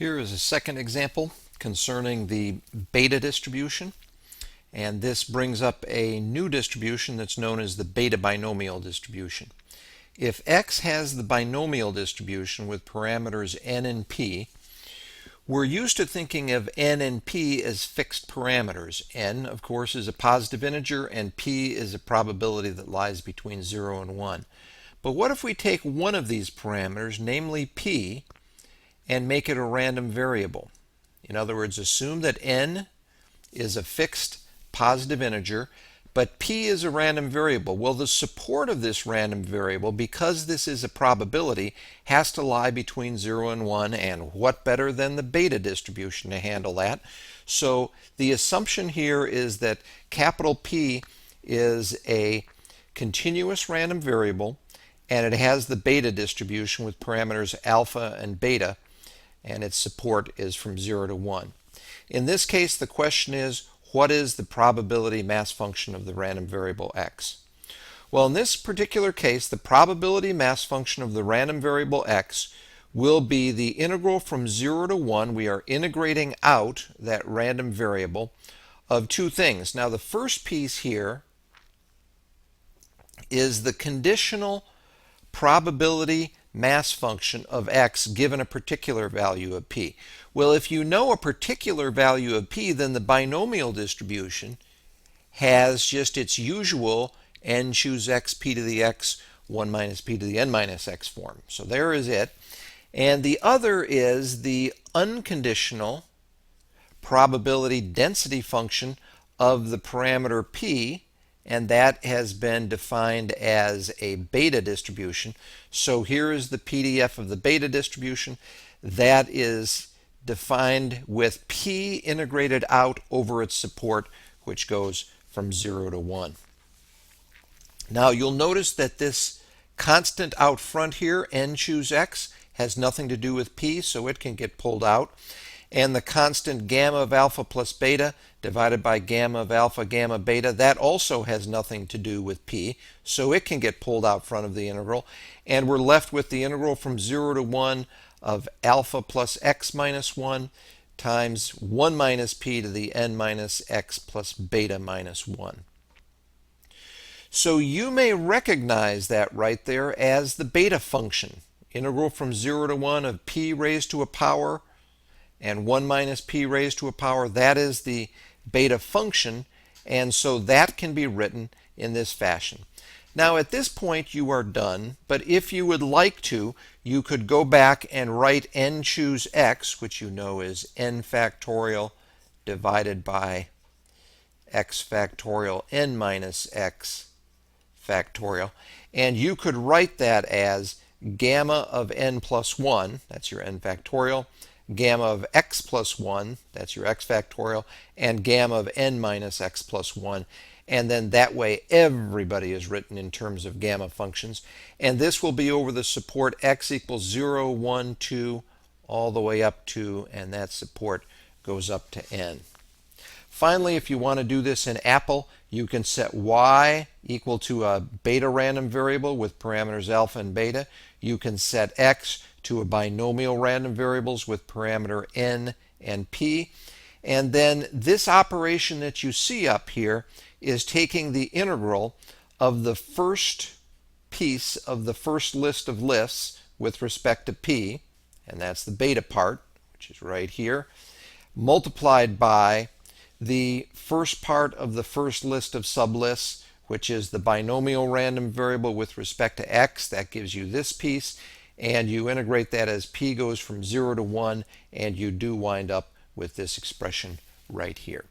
Here is a second example concerning the beta distribution, and this brings up a new distribution that's known as the beta binomial distribution. If x has the binomial distribution with parameters n and p, we're used to thinking of n and p as fixed parameters. N, of course, is a positive integer, and p is a probability that lies between 0 and 1. But what if we take one of these parameters, namely p, and make it a random variable? In other words, assume that n is a fixed positive integer, but p is a random variable. Well, the support of this random variable, because this is a probability, has to lie between 0 and 1, and what better than the beta distribution to handle that? So the assumption here is that capital P is a continuous random variable, and it has the beta distribution with parameters alpha and beta, and its support is from 0 to 1. In this case, the question is, what is the probability mass function of the random variable x? Well, in this particular case, the probability mass function of the random variable x will be the integral from 0 to 1. We are integrating out that random variable of two things. Now, the first piece here is the conditional probability mass function of x given a particular value of p. Well, if you know a particular value of p, then the binomial distribution has just its usual n choose x, p to the x, 1 minus p to the n minus x form. So there is it. And the other is the unconditional probability density function of the parameter p, and that has been defined as a beta distribution. So here is the PDF of the beta distribution. That is defined with p integrated out over its support, which goes from 0 to 1. Now you'll notice that this constant out front here, n choose x, has nothing to do with p, so it can get pulled out. And the constant gamma of alpha plus beta divided by gamma of alpha gamma beta, that also has nothing to do with p, so it can get pulled out front of the integral. And we're left with the integral from 0 to 1 of alpha plus x minus 1 times 1 minus p to the n minus x plus beta minus 1. So you may recognize that right there as the beta function. Integral from 0 to 1 of p raised to a power and 1 minus p raised to a power, that is the beta function, and so that can be written in this fashion. Now at this point you are done, but if you would like to, you could go back and write n choose x, which you know is n factorial divided by x factorial n minus x factorial, and you could write that as gamma of n plus 1, that's your n factorial, gamma of x plus 1, that's your x factorial, and gamma of n minus x plus 1. And then that way everybody is written in terms of gamma functions. And this will be over the support x equals 0, 1, 2, all the way up to, and that support goes up to n. Finally, if you want to do this in Apple, you can set y equal to a beta random variable with parameters alpha and beta. You can set x to a binomial random variables with parameter n and p. And then this operation that you see up here is taking the integral of the first piece of the first list of lists with respect to p, and that's the beta part, which is right here, multiplied by the first part of the first list of sublists, which is the binomial random variable with respect to x. That gives you this piece, and you integrate that as p goes from 0 to 1, and you do wind up with this expression right here.